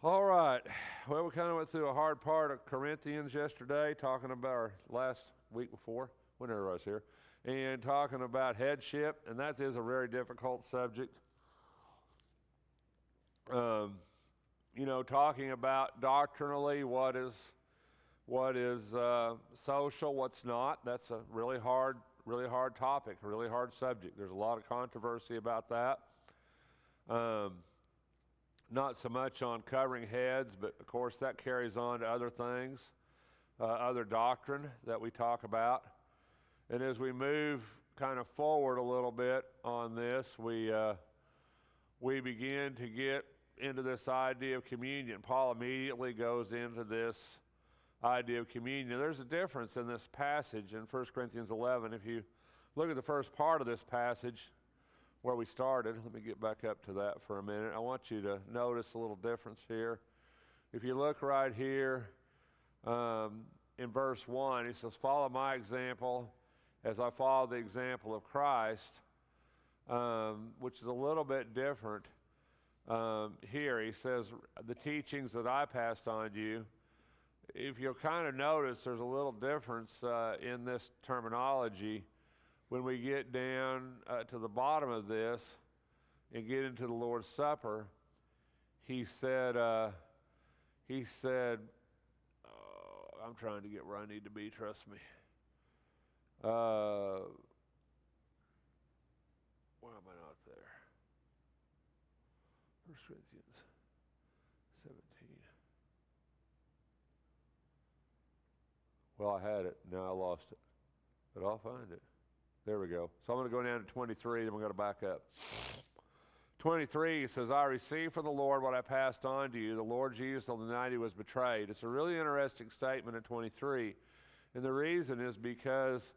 All right. Well, we kind of went through a hard part of Corinthians yesterday, talking about our last week before, whenever I was here, and talking about headship, and that is a very difficult subject. Um, talking about doctrinally what is social, what's not. That's a really hard topic, a really hard subject. There's a lot of controversy about that. Um, Not so much on covering heads, but of course that carries on to other things, other doctrine that we talk about. And as we move kind of forward a little bit on this, we begin to get into this idea of communion. Paul immediately goes into this idea of communion. There's a difference in this passage in 1 Corinthians 11. If you look at the first part of this passage, where we started. Let me get back up to that for a minute. I want you to notice a little difference here. If you look right here in verse 1, he says, "Follow my example as I follow the example of Christ," which is a little bit different here. He says, "The teachings that I passed on to you." If you'll kind of notice, there's a little difference in this terminology. When we get down to the bottom of this and get into the Lord's Supper, he said, I'm trying to get where I need to be, trust me. Why am I not there? 1 Corinthians 17. Well, I had it. Now I lost it. But I'll find it. There we go. So I'm going to go down to 23, then we're going to back up. 23 says, "I received from the Lord what I passed on to you. The Lord Jesus on the night he was betrayed." It's a really interesting statement in 23. And the reason is because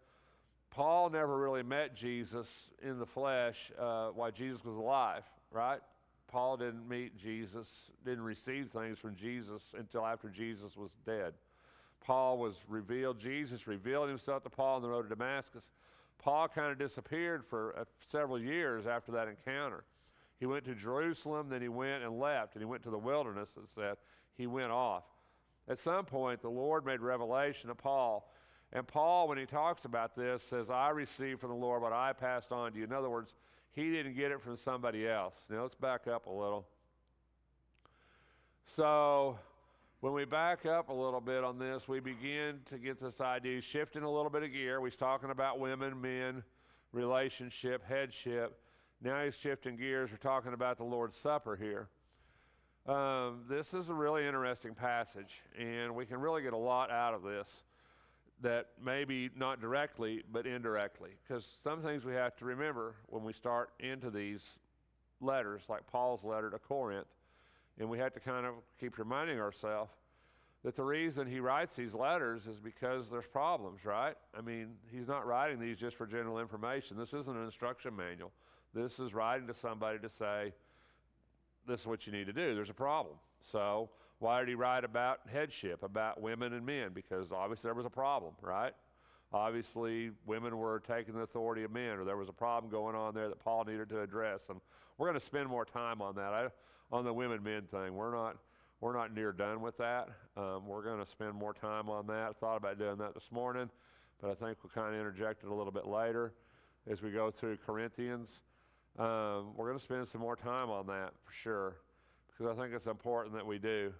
Paul never really met Jesus in the flesh while Jesus was alive, right? Paul didn't meet Jesus, didn't receive things from Jesus until after Jesus was dead. Paul was revealed, Jesus revealed himself to Paul on the road to Damascus. Paul kind of disappeared for several years after that encounter. He went to Jerusalem, then he went and left, and he went to the wilderness, it said. He went off. At some point, the Lord made revelation to Paul. And Paul, when he talks about this, says, "I received from the Lord what I passed on to you." In other words, he didn't get it from somebody else. Now, let's back up a little. So, when we back up a little bit on this, we begin to get this idea, shifting a little bit of gear. He's talking about women, men, relationship, headship. Now he's shifting gears. We're talking about the Lord's Supper here. This is a really interesting passage, and we can really get a lot out of this that maybe not directly, but indirectly. Because some things we have to remember when we start into these letters, like Paul's letter to Corinth. And we have to kind of keep reminding ourselves that the reason he writes these letters is because there's problems, right? I mean, he's not writing these just for general information. This isn't an instruction manual. This is writing to somebody to say, this is what you need to do. There's a problem. So why did he write about headship, about women and men? Because obviously there was a problem, right? Obviously, women were taking the authority of men, or there was a problem going on there that Paul needed to address. And we're going to spend more time on that. On the women-men thing, we're not near done with that. We're going to spend more time on that. I thought about doing that this morning, but I think we'll kind of interject it a little bit later as we go through Corinthians. We're going to spend some more time on that for sure, because I think it's important that we do.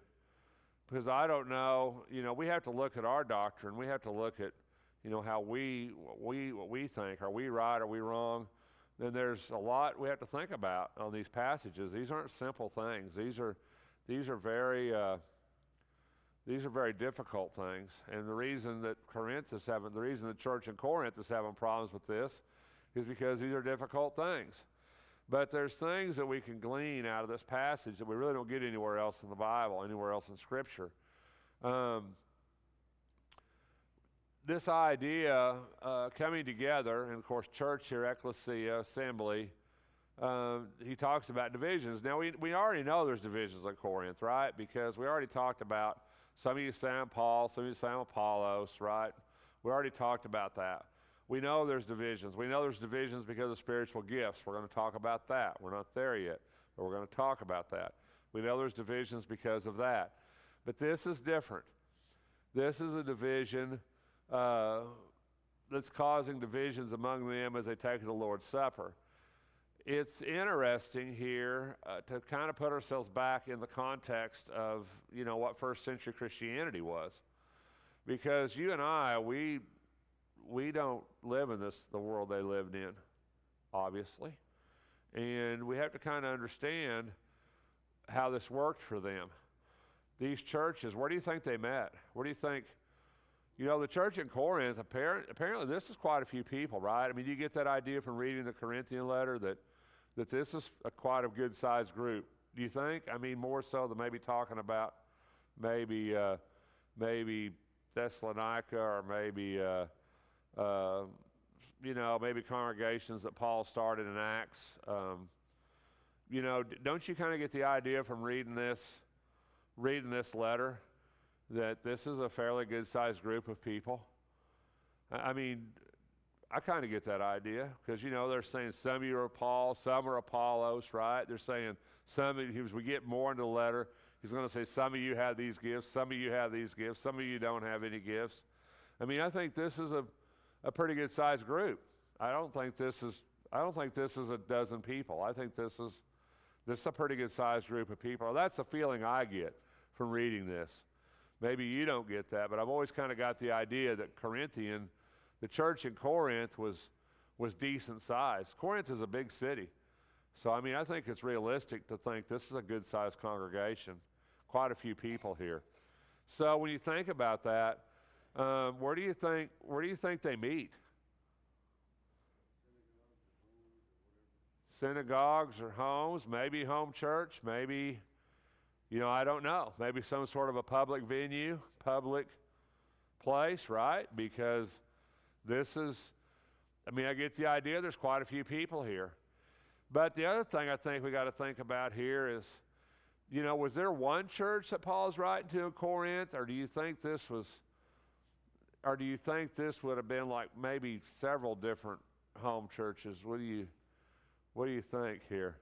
Because I don't know, we have to look at our doctrine. We have to look at how what we think. Are we right? Are we wrong? Then there's a lot we have to think about on these passages. These aren't simple things. These are very difficult things. And the reason that the reason the church in Corinth is having problems with this is because these are difficult things. But there's things that we can glean out of this passage that we really don't get anywhere else in the Bible, anywhere else in Scripture. This idea coming together, and of course church here, ecclesia, assembly, he talks about divisions. Now we already know there's divisions at Corinth, right? Because we already talked about, some of you say I'm Paul, some of you say I'm Apollos, right? We already talked about that. We know there's divisions. We know there's divisions because of spiritual gifts. We're going to talk about that. We're not there yet, but we're going to talk about that. We know there's divisions because of that. But this is different. This is a division that's causing divisions among them as they take the Lord's Supper. It's interesting here to kind of put ourselves back in the context of, what first century Christianity was. Because you and I, we don't live in the world they lived in, obviously. And we have to kind of understand how this worked for them. These churches, where do you think they met? Where do you think, the church in Corinth, apparently this is quite a few people, right? I mean, you get that idea from reading the Corinthian letter that this is quite a good-sized group. Do you think? I mean, more so than maybe talking about maybe Thessalonica or maybe maybe congregations that Paul started in Acts. Don't you kind of get the idea from reading this letter that this is a fairly good-sized group of people? I mean, I kind of get that idea because, they're saying some of you are Paul, some are Apollos, right? They're saying some of you, as we get more into the letter, he's going to say some of you have these gifts, some of you have these gifts, some of you don't have any gifts. I mean, I think this is a pretty good-sized group. I don't think this is a dozen people. I think this is a pretty good-sized group of people. That's the feeling I get from reading this. Maybe you don't get that, but I've always kind of got the idea that the church in Corinth was decent size. Corinth is a big city. So, I mean, I think it's realistic to think this is a good-sized congregation. Quite a few people here. So when you think about that, where do you think they meet? Synagogues or homes, maybe home church, maybe, I don't know. Maybe some sort of a public venue, public place, right? Because I get the idea there's quite a few people here. But the other thing I think we got to think about here is, was there one church that Paul's writing to in Corinth, or do you think this would have been like maybe several different home churches? What do you think here?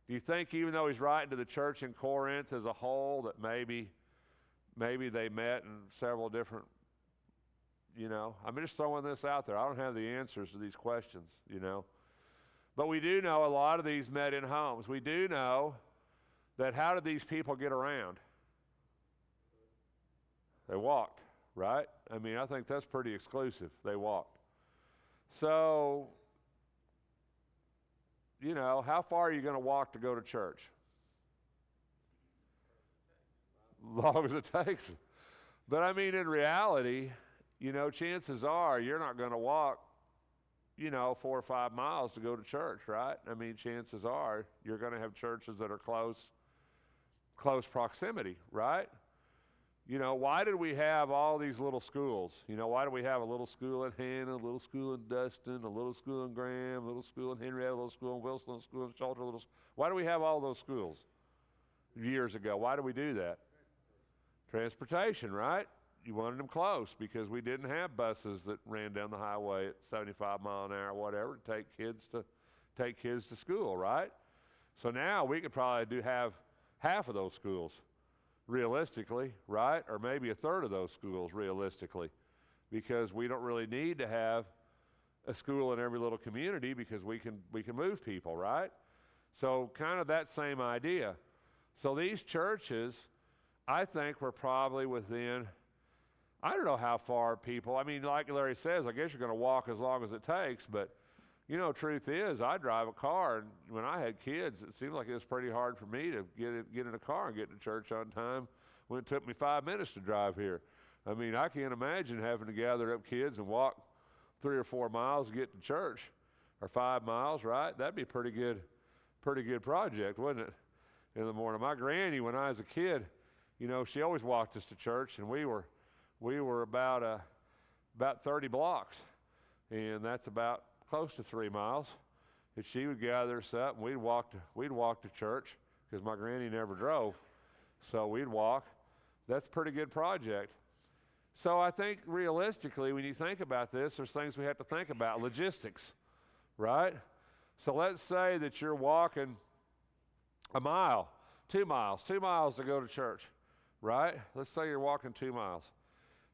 Do you think even though he's writing to the church in Corinth as a whole that maybe they met in several different, I'm just throwing this out there. I don't have the answers to these questions, But we do know a lot of these met in homes. We do know that how did these people get around? They walked, right? I mean, I think that's pretty exclusive. They walked. So, how far are you going to walk to go to church? As long as it takes. But I mean, in reality, chances are you're not going to walk, 4 or 5 miles to go to church, right? I mean, chances are you're going to have churches that are close proximity, right? Why did we have all these little schools? Why do we have a little school in Hannah, a little school in Dustin, a little school in Graham, a little school in Henrietta, a little school in Wilson, a little school in Shelter, why do we have all those schools years ago? Why do we do that? Transportation, right? You wanted them close because we didn't have buses that ran down the highway at 75 mile an hour, whatever, to take kids to school, right? So now we could probably have half of those schools realistically, right? Or maybe a third of those schools realistically, because we don't really need to have a school in every little community because we can move people, right? So kind of that same idea. So these churches, I think, were probably within, I don't know how far people, I mean, like Larry says, I guess you're going to walk as long as it takes, but truth is, I drive a car, and when I had kids, it seemed like it was pretty hard for me to get in a car and get to church on time when it took me 5 minutes to drive here. I mean, I can't imagine having to gather up kids and walk 3 or 4 miles to get to church, or 5 miles, right? That'd be a pretty good project, wouldn't it, in the morning? My granny, when I was a kid, she always walked us to church, and we were about 30 blocks, and that's about close to 3 miles. And she would gather us up, and we'd walk to church because my granny never drove, so we'd walk. That's a pretty good project. So I think realistically, when you think about this, there's things we have to think about. Logistics, right? So let's say that you're walking a mile 2 miles. 2 miles to go to church, right? Let's say you're walking 2 miles.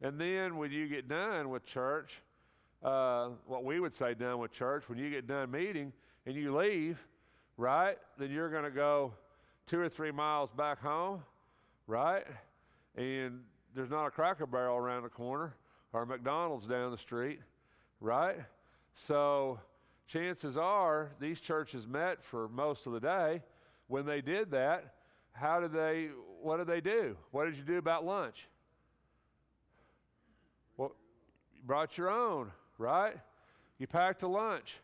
And then when you get done with church, what we would say done with church, when you get done meeting and you leave, right, then you're going to go 2 or 3 miles back home, right? And there's not a Cracker Barrel around the corner or a McDonald's down the street, right? So chances are these churches met for most of the day. When they did that, what did they do? What did you do about lunch? Well, you brought your own, right? You packed a lunch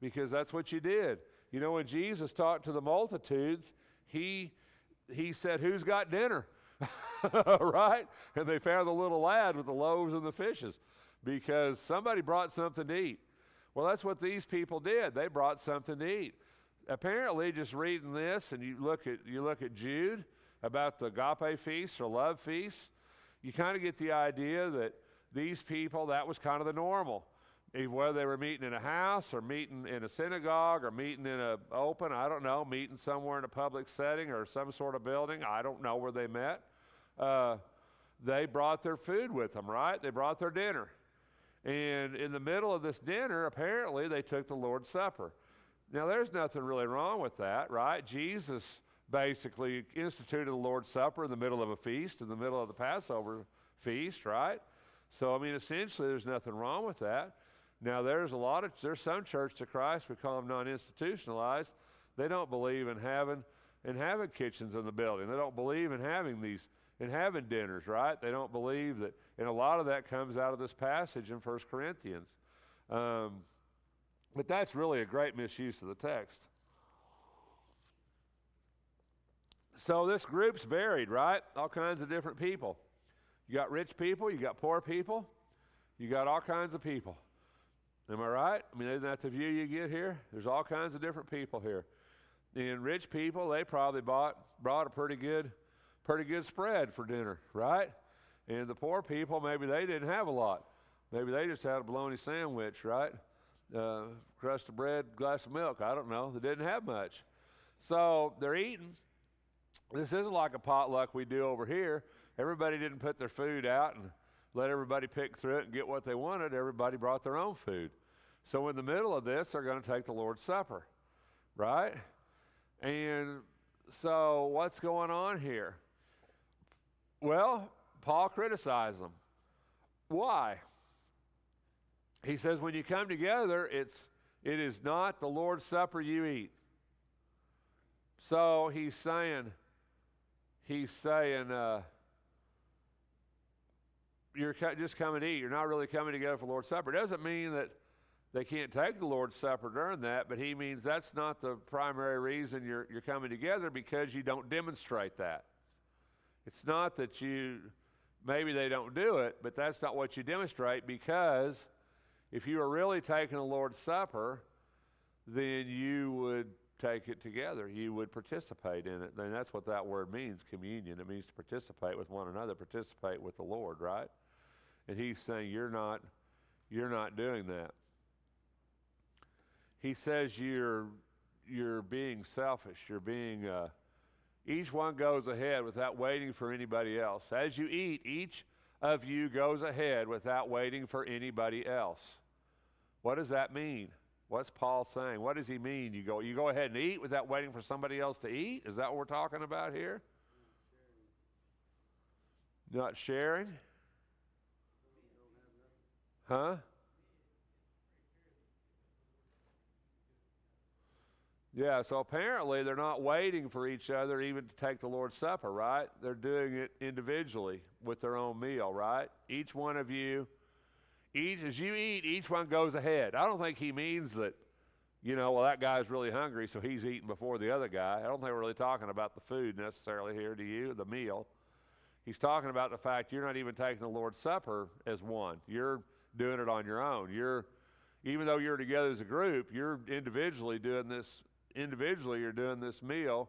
because that's what you did. You know, when Jesus talked to the multitudes, he said, "Who's got dinner?" Right? And they found the little lad with the loaves and the fishes because somebody brought something to eat. Well, that's what these people did. They brought something to eat. Apparently, just reading this, and you look at Jude about the agape feast or love feast, you kind of get the idea that these people, that was kind of the normal. Whether they were meeting in a house or meeting in a synagogue or meeting in a open, I don't know, meeting somewhere in a public setting or some sort of building, I don't know where they met. They brought their food with them, right? They brought their dinner. And in the middle of this dinner, apparently, they took the Lord's Supper. Now, there's nothing really wrong with that, right? Jesus basically instituted the Lord's Supper in the middle of a feast, in the middle of the Passover feast, right? So, I mean, essentially, there's nothing wrong with that. Now, there's some Church to Christ, we call them non-institutionalized. They don't believe in having kitchens in the building. They don't believe in having dinners, right? They don't believe that, and a lot of that comes out of this passage in 1 Corinthians. But that's really a great misuse of the text. So this group's varied, right? All kinds of different people. You got rich people, you got poor people, you got all kinds of people. Am I right? I mean, isn't that the view you get here? There's all kinds of different people here. And rich people, they probably brought a pretty good spread for dinner, right? And the poor people, maybe they didn't have a lot. Maybe they just had a bologna sandwich, right? Crust of bread, glass of milk. I don't know. They didn't have much. So they're eating. This isn't like a potluck we do over here. Everybody didn't put their food out and let everybody pick through it and get what they wanted. Everybody brought their own food. So in the middle of this, they're going to take the Lord's Supper, right? And so what's going on here? Well, Paul criticized them. Why? He says when you come together, it is not the Lord's Supper you eat. So he's saying, you're just coming to eat. You're not really coming together for the Lord's Supper. It doesn't mean that they can't take the Lord's Supper during that, but he means that's not the primary reason you're coming together, because you don't demonstrate that. It's not that maybe they don't do it, but that's not what you demonstrate, because if you were really taking the Lord's Supper, then you would take it together. You would participate in it. And that's what that word means, communion. It means to participate with one another, participate with the Lord, right? And he's saying you're not doing that. He says you're being selfish. You're being each one goes ahead without waiting for anybody else. As you eat, each of you goes ahead without waiting for anybody else. What does that mean? What's Paul saying? What does he mean? You go ahead and eat without waiting for somebody else to eat? Is that what we're talking about here? Not sharing? Huh? Yeah, so apparently they're not waiting for each other even to take the Lord's Supper, right? They're doing it individually with their own meal, right? Each one of you, as you eat, each one goes ahead. I don't think he means that, well, that guy's really hungry, so he's eating before the other guy. I don't think we're really talking about the food necessarily here, do you? The meal. He's talking about the fact you're not even taking the Lord's Supper as one. You're doing it on your own. Even though you're together as a group, you're individually doing this. Individually, you're doing this meal.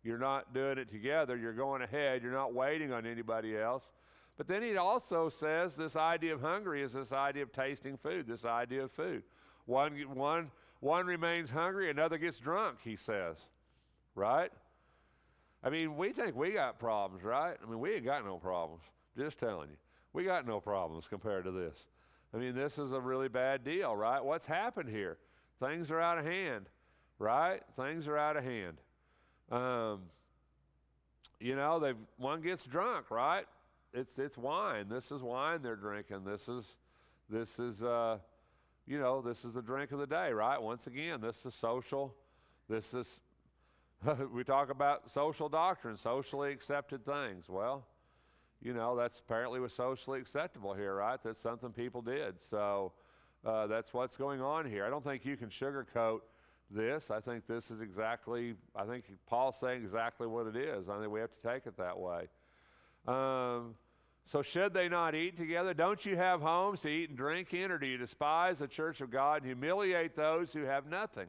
You're not doing it together. You're going ahead. You're not waiting on anybody else. But then he also says this idea of hungry is this idea of tasting food, this idea of food. One remains hungry, another gets drunk, he says, right? I mean, we think we got problems, right? I mean, we ain't got no problems. Just telling you. We got no problems compared to this. I mean, this is a really bad deal, right? What's happened here? Things are out of hand, right? Things are out of hand. Um, one gets drunk, right? It's wine. This is wine they're drinking. This is this is the drink of the day, right? Once again, this is social. This is we talk about social doctrine, socially accepted things. Well, that's apparently was socially acceptable here, right? That's something people did. So that's what's going on here. I don't think you can sugarcoat this. I think I think Paul's saying exactly what it is. I think we have to take it that way. So should they not eat together? Don't you have homes to eat and drink in, or do you despise the church of God and humiliate those who have nothing?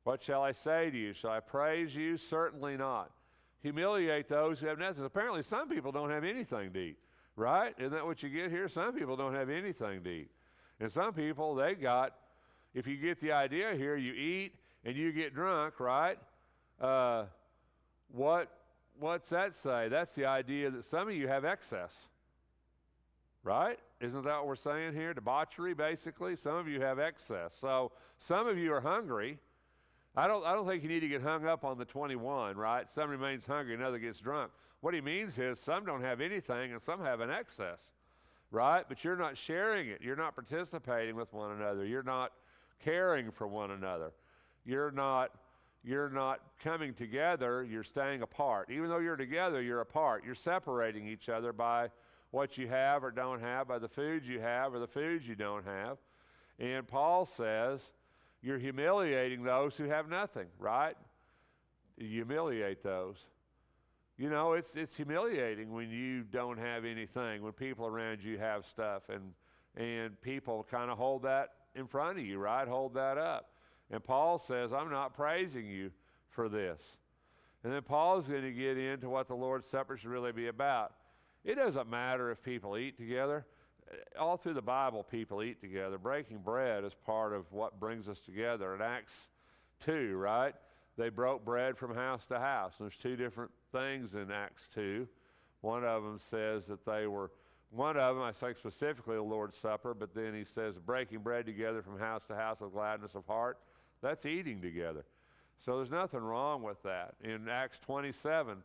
What shall I say to you? Shall I praise you? Certainly not. Humiliate those who have nothing. Apparently some people don't have anything to eat, right? Isn't that what you get here? Some people don't have anything to eat. And some people, if you get the idea here, you eat and you get drunk, right? What's that say? That's the idea that some of you have excess, right? Isn't that what we're saying here? Debauchery, basically. Some of you have excess. So some of you are hungry. I don't think you need to get hung up on the 21, right? Some remains hungry, another gets drunk. What he means is some don't have anything and some have an excess, right? But you're not sharing it. You're not participating with one another. You're not caring for one another. You're not coming together. You're staying apart. Even though you're together, you're apart. You're separating each other by what you have or don't have, by the foods you have or the foods you don't have. And Paul says, you're humiliating those who have nothing, right? You humiliate those. It's humiliating when you don't have anything, when people around you have stuff, and people kind of hold that in front of you, right? Hold that up. And Paul says, I'm not praising you for this. And then Paul's going to get into what the Lord's Supper should really be about. It doesn't matter if people eat together. All through the Bible, people eat together. Breaking bread is part of what brings us together. In Acts 2, right? They broke bread from house to house. There's two different things in Acts 2. One of them says that I say specifically the Lord's Supper, but then he says breaking bread together from house to house with gladness of heart. That's eating together. So there's nothing wrong with that. In Acts 27,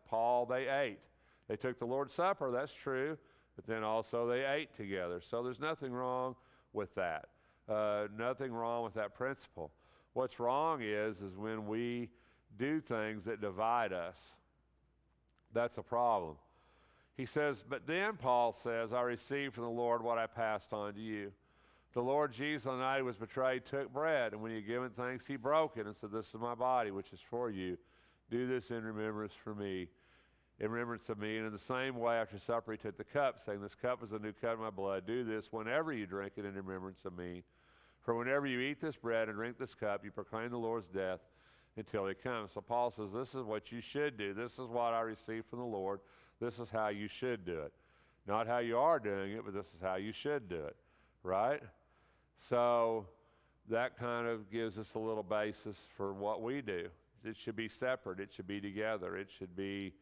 they ate. They took the Lord's Supper, that's true. But then also they ate together. So there's nothing wrong with that. Nothing wrong with that principle. What's wrong is when we do things that divide us. That's a problem. He says, but then Paul says, I received from the Lord what I passed on to you. The Lord Jesus, on the night he was betrayed, took bread, and when he had given thanks, he broke it and said, this is my body, which is for you. Do this in remembrance of me. And in the same way, after supper, he took the cup, saying, this cup is the new covenant in my blood. Do this whenever you drink it in remembrance of me. For whenever you eat this bread and drink this cup, you proclaim the Lord's death until he comes. So Paul says, this is what you should do. This is what I received from the Lord. This is how you should do it. Not how you are doing it, but this is how you should do it, right? So that kind of gives us a little basis for what we do. It should be separate. It should be together. It should be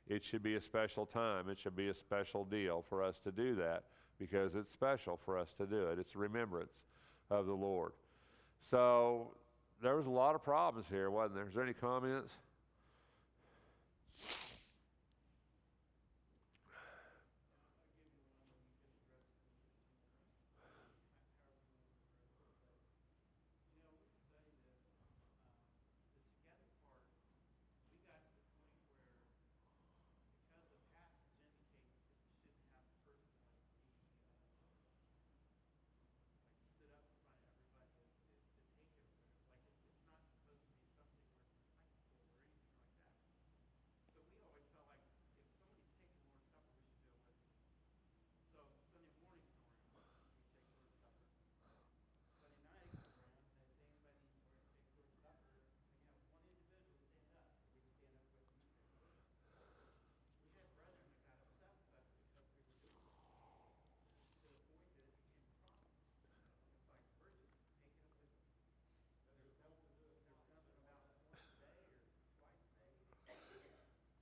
a special time. It should be a special deal for us to do that because it's special for us to do it. It's a remembrance of the Lord. So there was a lot of problems here, wasn't there? Is there any comments?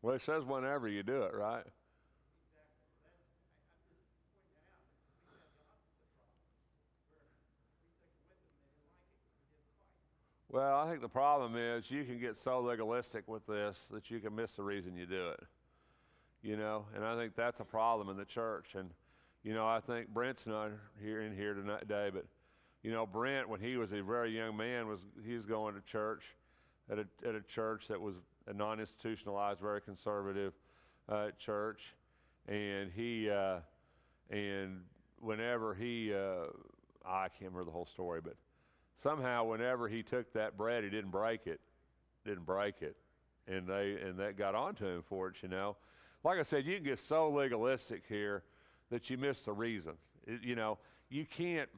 Well, it says whenever you do it, right? Well, I think the problem is you can get so legalistic with this that you can miss the reason you do it. And I think that's a problem in the church. And I think Brent's not here today, but Brent, when he was a very young man, he was going to church at a church that was a non-institutionalized, very conservative church, and and whenever I can't remember the whole story, but somehow whenever he took that bread, he didn't break it, and that got onto him for it. Like I said, you can get so legalistic here that you miss the reason. You can't.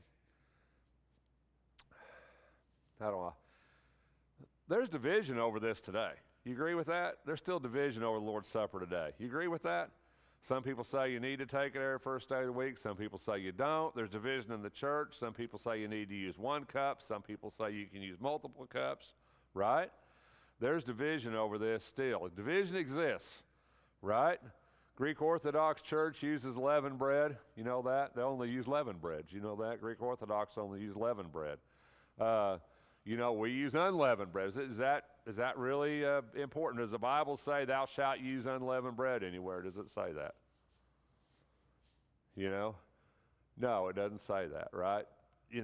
How do I? There's division over this today. You agree with that? There's still division over the Lord's Supper today. You agree with that? Some people say you need to take it every first day of the week. Some people say you don't. There's division in the church. Some people say you need to use one cup. Some people say you can use multiple cups, right? There's division over this still. Division exists, right? Greek Orthodox Church uses leavened bread. You know that? They only use leavened bread. You know that? Greek Orthodox only use leavened bread. We use unleavened bread. Is that really important? Does the Bible say thou shalt use unleavened bread anywhere? Does it say that? No, it doesn't say that, right? We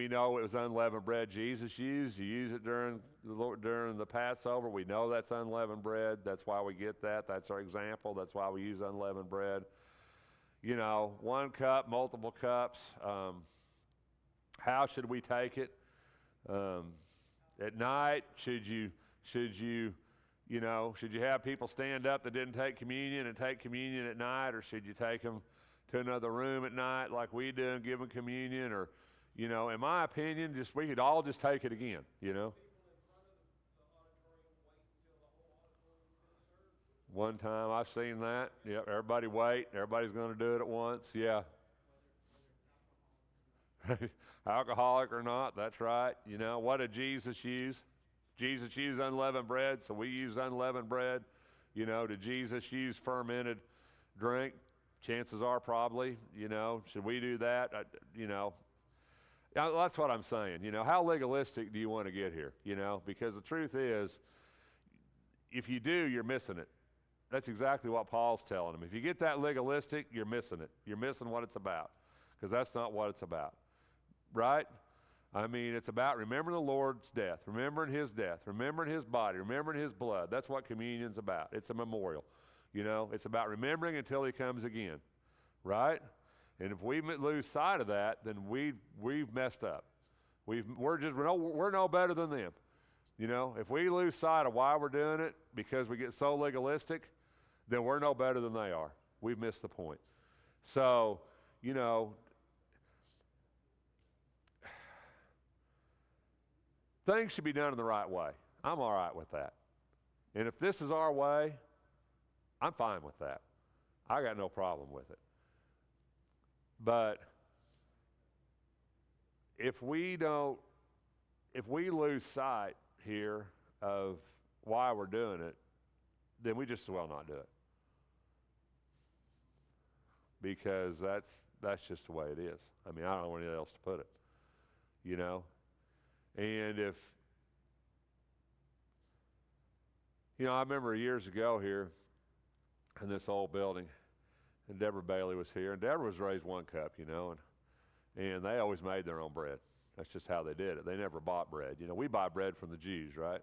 know it was unleavened bread Jesus used. You use it during the Passover. We know that's unleavened bread. That's why we get that. That's our example. That's why we use unleavened bread. One cup, multiple cups. How should we take it? At night, should you have people stand up that didn't take communion and take communion at night, or should you take them to another room at night like we do and give them communion? Or, in my opinion, we could all just take it again. One time I've seen that. Yep, everybody wait. Everybody's going to do it at once. Yeah. Alcoholic or not, that's right. What did Jesus use? Jesus used unleavened bread, so we use unleavened bread. Did Jesus use fermented drink? Chances are probably. Should we do that? That's what I'm saying. How legalistic do you want to get here? Because the truth is, if you do, you're missing it. That's exactly what Paul's telling them. If you get that legalistic, you're missing it. You're missing what it's about, because that's not what it's about. Right? I mean, it's about remembering the Lord's death, remembering his death, remembering his body, remembering his blood. That's what communion's about. It's a memorial. It's about remembering until he comes again. Right? And if we lose sight of that, then we've messed up. We're no better than them. If we lose sight of why we're doing it because we get so legalistic, then we're no better than they are. We've missed the point. So, things should be done in the right way. I'm all right with that. And if this is our way, I'm fine with that. I got no problem with it. But if we lose sight here of why we're doing it, then we just as well not do it. Because that's just the way it is. I mean, I don't know anything else to put it. And I remember years ago here in this old building, and Deborah Bailey was here, and Deborah was raised one cup, and they always made their own bread. That's just how they did it. They never bought bread. We buy bread from the Jews, right?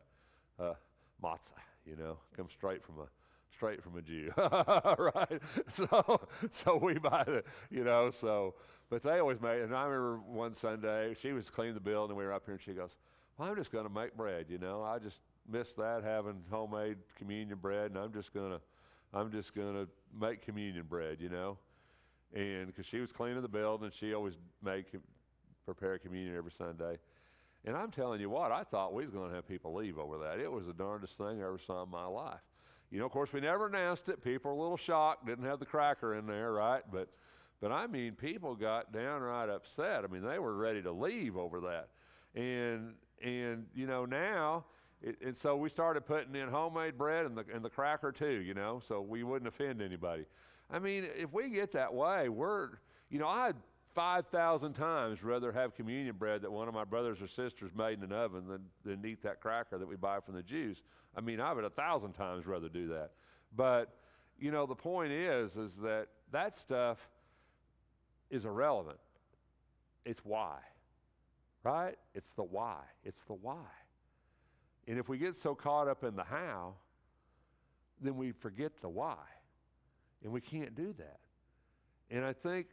Matzah, comes straight from a Jew, right? So we buy but they always made, and I remember one Sunday, she was cleaning the building, and we were up here, and she goes, well, I'm just going to make bread, I just miss that, having homemade communion bread, and I'm just going to make communion bread, and because she was cleaning the building, and she always prepare communion every Sunday. And I'm telling you what, I thought we was going to have people leave over that. It was the darndest thing I ever saw in my life. Of course, we never announced it. People were a little shocked, didn't have the cracker in there, right? But I mean, people got downright upset. I mean, they were ready to leave over that. And now And so we started putting in homemade bread and the cracker too, you know, so we wouldn't offend anybody. I mean, if we get that way, I'd 5,000 times rather have communion bread that one of my brothers or sisters made in an oven than eat that cracker that we buy from the Jews. I mean, I would 1,000 times rather do that. But, the point is that stuff is irrelevant. It's why, right? It's the why. It's the why. And if we get so caught up in the how, then we forget the why. And we can't do that. And I think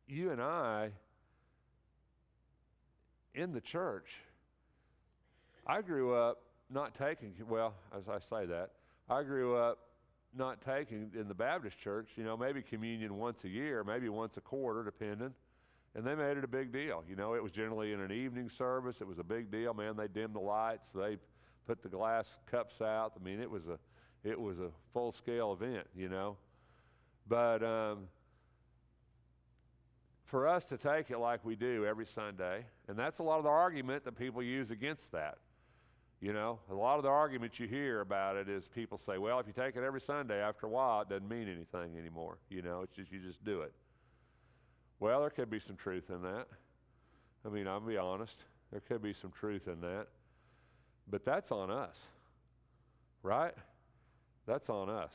you and I, in the church, I grew up not taking, well, as I say that, I grew up not taking in the Baptist church, maybe communion once a year, maybe once a quarter, depending. And they made it a big deal. It was generally in an evening service. It was a big deal. Man, they dimmed the lights. They put the glass cups out. I mean, it was a full-scale event, But for us to take it like we do every Sunday, and that's a lot of the argument that people use against that. A lot of the argument you hear about it is people say, well, if you take it every Sunday, after a while, it doesn't mean anything anymore. It's just, you just do it. Well, there could be some truth in that. I mean, I'll be honest. There could be some truth in that. But that's on us, right? That's on us.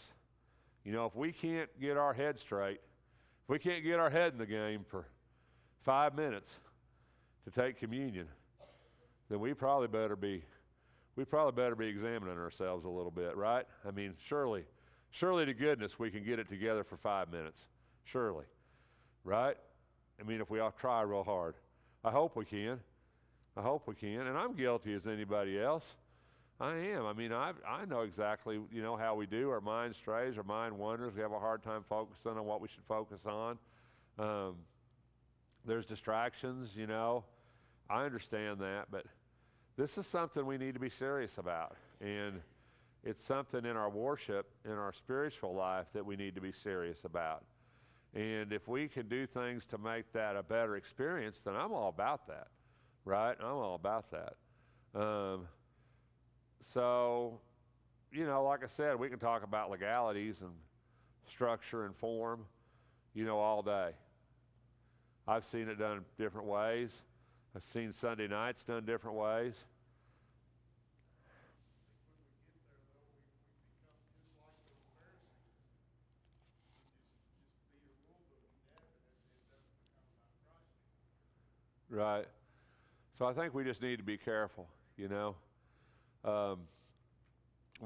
If we can't get our head straight, if we can't get our head in the game for 5 minutes to take communion, then we probably better be examining ourselves a little bit, right? I mean, surely to goodness we can get it together for 5 minutes. Surely, right? I mean, if we all try real hard. I hope we can. And I'm guilty as anybody else. I am. I mean, I know exactly, how we do. Our mind strays, our mind wanders. We have a hard time focusing on what we should focus on. There's distractions, I understand that, but this is something we need to be serious about. And it's something in our worship, in our spiritual life, that we need to be serious about. And if we can do things to make that a better experience, then I'm all about that, right? I'm all about that. So, like I said, we can talk about legalities and structure and form, all day. I've seen it done different ways. I've seen Sunday nights done different ways. Right. So I think we just need to be careful, We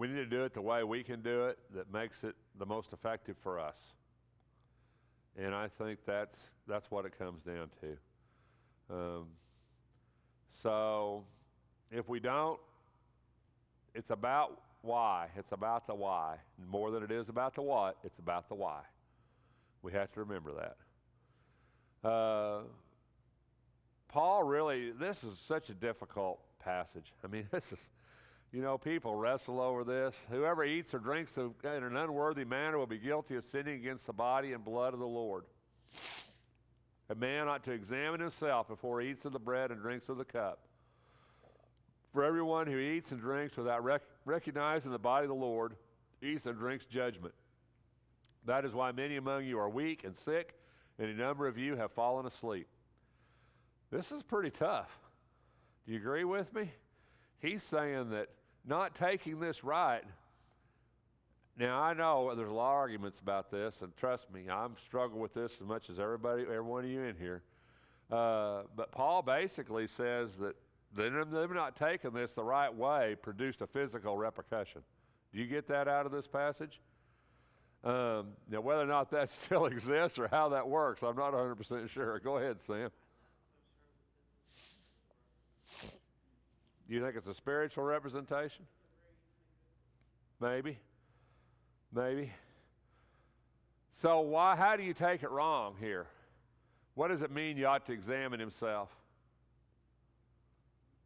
need to do it the way we can do it that makes it the most effective for us. And I think that's what it comes down to. So if we don't, it's about why. It's about the why. More than it is about the what, it's about the why. We have to remember that. Paul really, this is such a difficult passage. I mean, this is, people wrestle over this. Whoever eats or drinks in an unworthy manner will be guilty of sinning against the body and blood of the Lord. A man ought to examine himself before he eats of the bread and drinks of the cup. For everyone who eats and drinks without recognizing the body of the Lord eats and drinks judgment. That is why many among you are weak and sick, and a number of you have fallen asleep. This is pretty tough. Do you agree with me? He's saying that not taking this right. Now, I know there's a lot of arguments about this, and trust me, I'm struggling with this as much as every one of you in here. But Paul basically says that them not taking this the right way produced a physical repercussion. Do you get that out of this passage? Now, whether or not that still exists or how that works, I'm not 100% sure. Go ahead, Sam. Do you think it's a spiritual representation? Maybe. So how do you take it wrong here? What does it mean you ought to examine himself?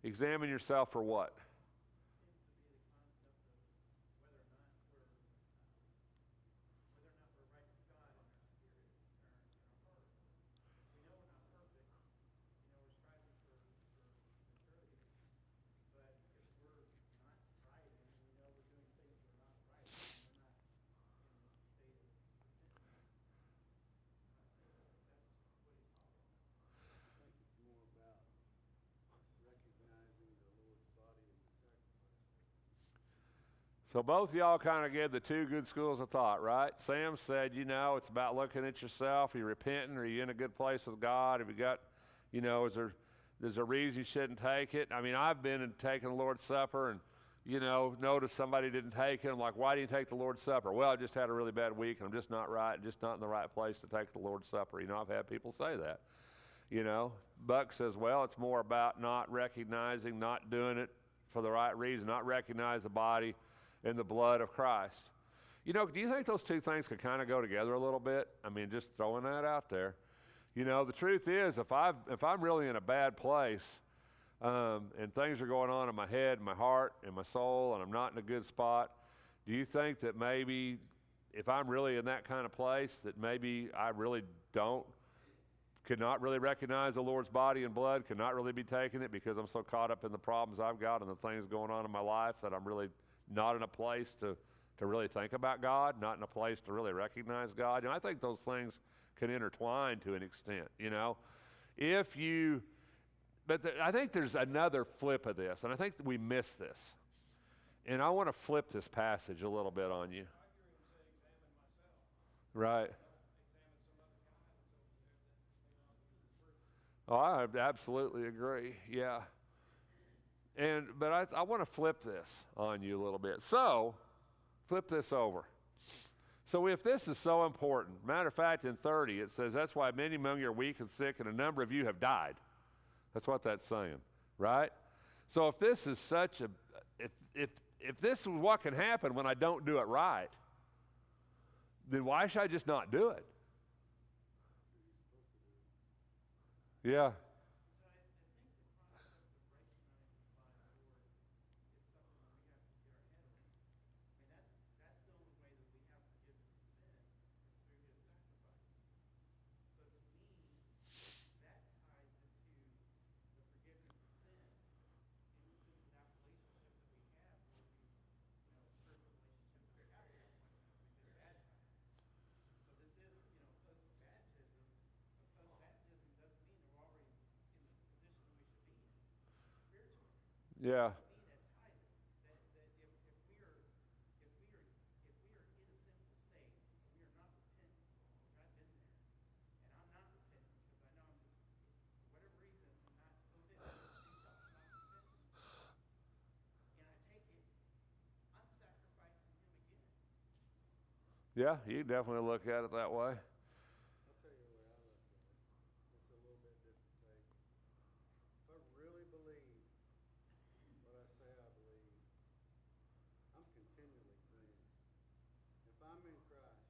Examine yourself for what? So both of y'all kind of gave the two good schools of thought, right? Sam said, it's about looking at yourself. Are you repenting? Are you in a good place with God? Have you got, is there's a reason you shouldn't take it? I mean, I've been and taken the Lord's Supper and, noticed somebody didn't take it. I'm like, why didn't you take the Lord's Supper? Well, I just had a really bad week and I'm just not right, just not in the right place to take the Lord's Supper. I've had people say that. Buck says, well, it's more about not recognizing, not doing it for the right reason, not recognize the body and the blood of Christ. Do you think those two things could kind of go together a little bit? I mean, just throwing that out there. The truth is, if I'm really in a bad place, and things are going on in my head, my heart, and my soul, and I'm not in a good spot, do you think that maybe if I'm really in that kind of place, that maybe I really could not really recognize the Lord's body and blood, could not really be taking it because I'm so caught up in the problems I've got and the things going on in my life that I'm really not in a place to really think about God, not in a place to really recognize God. I think those things can intertwine to an extent, I think there's another flip of this, and I think we miss this. And I want to flip this passage a little bit on you. Right. Oh, I absolutely agree. Yeah. But I want to flip this on you a little bit. So, flip this over. So if this is so important, matter of fact, in 30, it says, that's why many among you are weak and sick, and a number of you have died. That's what that's saying, right? So if this is if this is what can happen when I don't do it right, then why should I just not do it? Yeah. Yeah. Yeah, you definitely look at it that way. I'll tell you the way I look at it. It's a little bit different take. If I really believe what I say I believe, I'm continually cleansed. If I'm in Christ,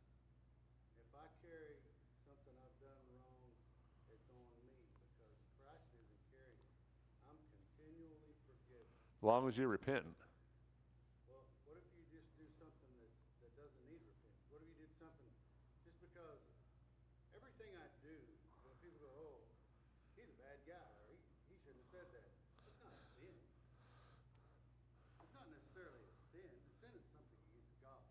if I carry something I've done wrong, it's on me because Christ isn't carrying it. I'm continually forgiven. As long as you're repentant. Well, what if you just do something that doesn't need repentance? What if you did something just because everything I do, people go, oh, he's a bad guy, or he shouldn't have said that. It's not a sin. It's not necessarily a sin. Sin is something against God.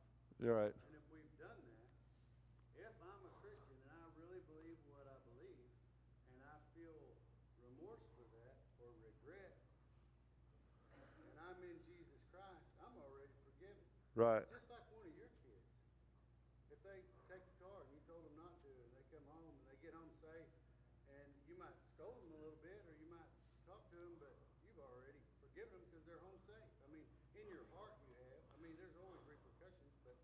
You're right. And if we've done that, if I'm a Christian and I really believe what I believe, and I feel remorse for that or regret, and I'm in Jesus Christ, I'm already forgiven. Right. Just like one of your kids. If they take the car and you told them not to, and they come home and they get home safe, and you might scold them a little bit or you might talk to them, but you've already forgiven them because they're home safe. I mean, in your heart you have. I mean, there's always repercussions, but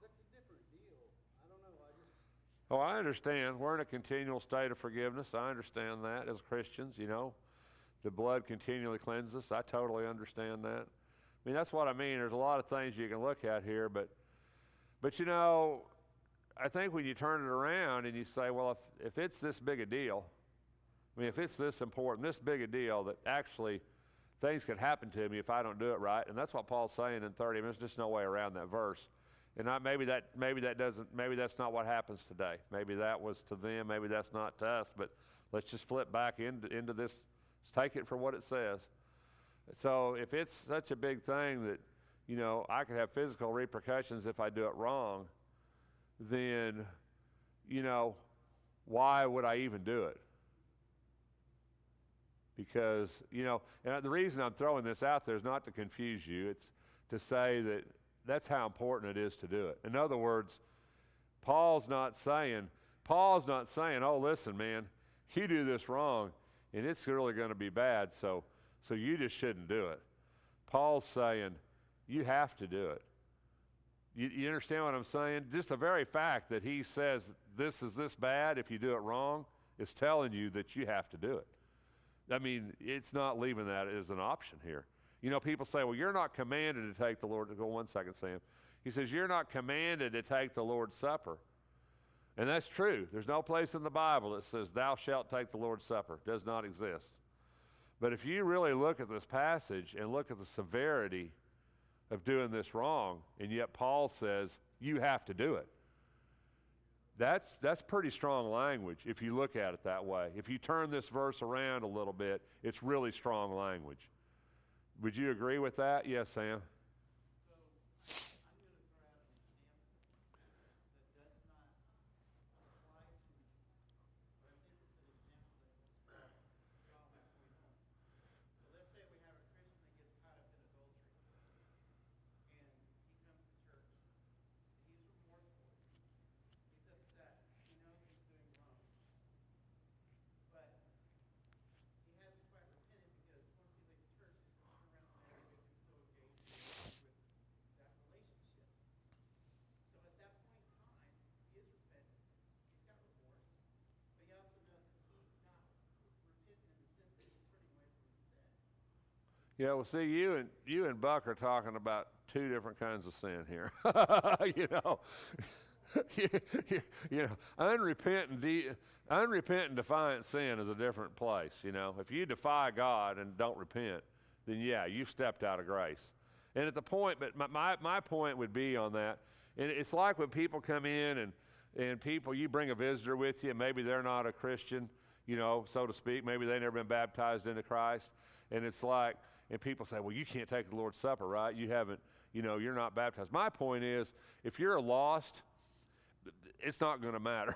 that's a different deal. I don't know. Oh, I understand. We're in a continual state of forgiveness. I understand that as Christians, The blood continually cleanses us. I totally understand that. I mean, that's what I mean. There's a lot of things you can look at here, but I think when you turn it around and you say, well, if it's this big a deal, I mean, if it's this important, this big a deal that actually things could happen to me if I don't do it right, and that's what Paul's saying in 30. I mean, there's just no way around that verse. And maybe that's not what happens today. Maybe that was to them. Maybe that's not to us. But let's just flip back into this. Let's take it for what it says. So if it's such a big thing that, I could have physical repercussions if I do it wrong, then, why would I even do it? Because, and the reason I'm throwing this out there is not to confuse you. It's to say that that's how important it is to do it. In other words, Paul's not saying, oh, listen, man, you do this wrong, and it's really going to be bad, so you just shouldn't do it. Paul's saying, you have to do it. You understand what I'm saying? Just the very fact that he says this is this bad if you do it wrong is telling you that you have to do it. I mean, it's not leaving that as an option here. You know, people say, well, you're not commanded to take the Lord. Go 1 second, Sam. He says, you're not commanded to take the Lord's Supper. And that's true. There's no place in the Bible that says, thou shalt take the Lord's Supper. It does not exist. But if you really look at this passage and look at the severity of doing this wrong, and yet Paul says, you have to do it. That's pretty strong language if you look at it that way. If you turn this verse around a little bit, it's really strong language. Would you agree with that? Yes, Sam? Yeah, well, see, you and Buck are talking about two different kinds of sin here. you know, you know, unrepentant, defiant sin is a different place. You know, if you defy God and don't repent, then yeah, you've stepped out of grace. And at the point, but my point would be on that, and it's like when people come in and people, you bring a visitor with you, maybe they're not a Christian, you know, so to speak, maybe they've never been baptized into Christ, and it's like, and people say, well, you can't take the Lord's Supper, right? You haven't, you know, you're not baptized. My point is, if you're lost, it's not going to matter.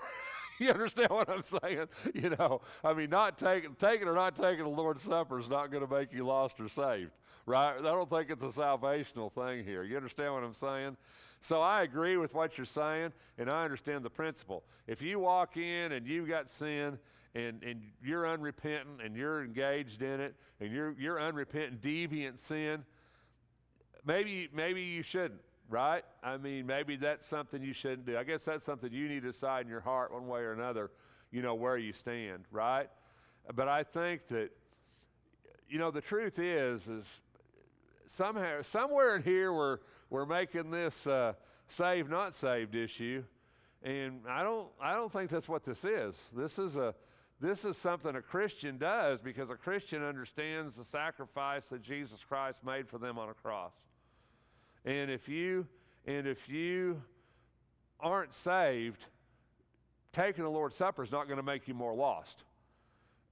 You understand what I'm saying? You know, I mean, not taking or not taking the Lord's Supper is not going to make you lost or saved, right? I don't think it's a salvational thing here. You understand what I'm saying? So I agree with what you're saying, and I understand the principle. If you walk in and you've got sin, and you're unrepentant and you're engaged in it, and you're unrepentant, deviant sin, maybe you shouldn't, right? I mean, maybe that's something you shouldn't do. I guess that's something you need to decide in your heart one way or another, you know, where you stand, right? But I think that, you know, the truth is somewhere in here we're making this saved, not saved issue, and I don't think that's what this is. This is something a Christian does because a Christian understands the sacrifice that Jesus Christ made for them on a cross. And if you aren't saved, taking the Lord's Supper is not going to make you more lost.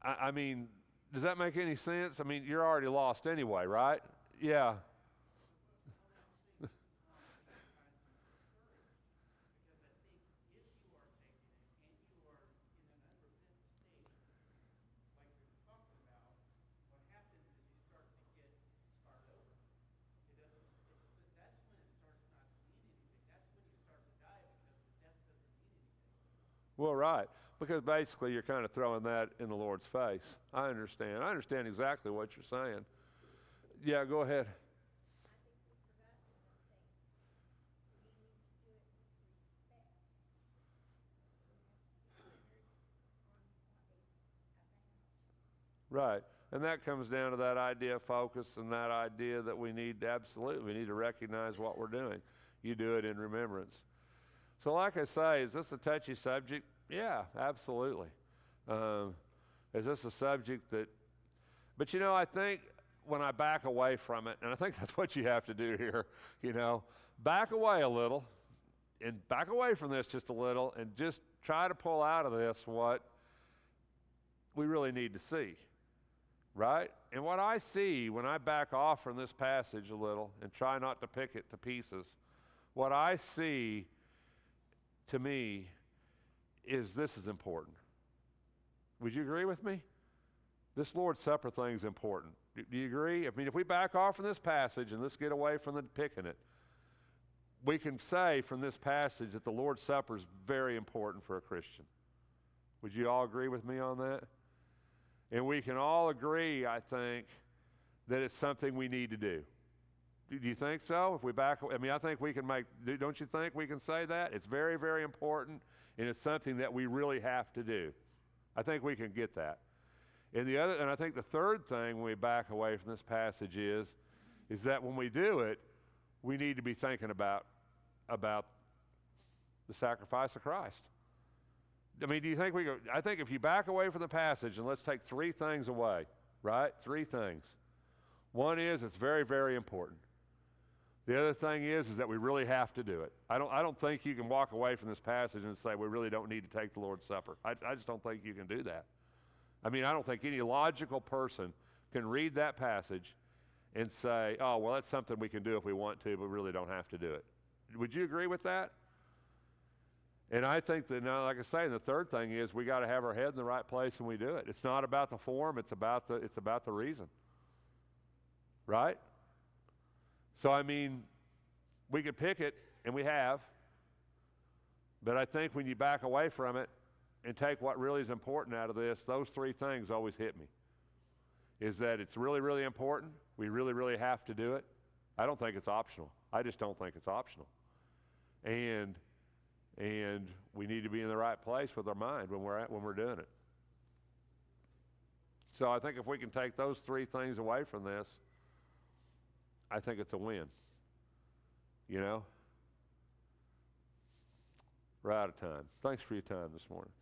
I mean, does that make any sense? I mean, you're already lost anyway, right? Yeah. Well, right, because basically you're kind of throwing that in the Lord's face. I understand. I understand exactly what you're saying. Yeah, go ahead. Right, and that comes down to that idea of focus and that idea that we need to recognize what we're doing. You do it in remembrance. So like I say, is this a touchy subject? Yeah, absolutely. Is this a subject that, but you know, I think when I back away from it, and I think that's what you have to do here, you know, back away a little and back away from this just a little and just try to pull out of this what we really need to see, right? And what I see when I back off from this passage a little and try not to pick it to pieces, what I see to me is this is important. Would you agree with me? This Lord's Supper thing is important. Do you agree? I mean, if we back off from this passage and let's get away from the picking it, we can say from this passage that the Lord's Supper is very important for a Christian. Would you all agree with me on that? And we can all agree, I think, that it's something we need to do. Do you think so? If we back, I mean, I think we can make, don't you think we can say that? It's very, very important, and it's something that we really have to do. I think we can get that. And I think the third thing when we back away from this passage is that when we do it, we need to be thinking about the sacrifice of Christ. I mean, do you think I think if you back away from the passage, and let's take three things away, right? Three things. One is it's very, very important. The other thing is that we really have to do it. I don't think you can walk away from this passage and say we really don't need to take the Lord's Supper. I just don't think you can do that. I mean, I don't think any logical person can read that passage and say, oh, well, that's something we can do if we want to, but we really don't have to do it. Would you agree with that? And I think that, now, like I say, the third thing is we got to have our head in the right place when we do it. It's not about the form, it's about the reason. Right? So, I mean, we could pick it, and we have, but I think when you back away from it and take what really is important out of this, those three things always hit me. Is that it's really, really important. We really, really have to do it. I don't think it's optional. I just don't think it's optional. And we need to be in the right place with our mind when we're doing it. So I think if we can take those three things away from this, I think it's a win. You know? We're out of time. Thanks for your time this morning.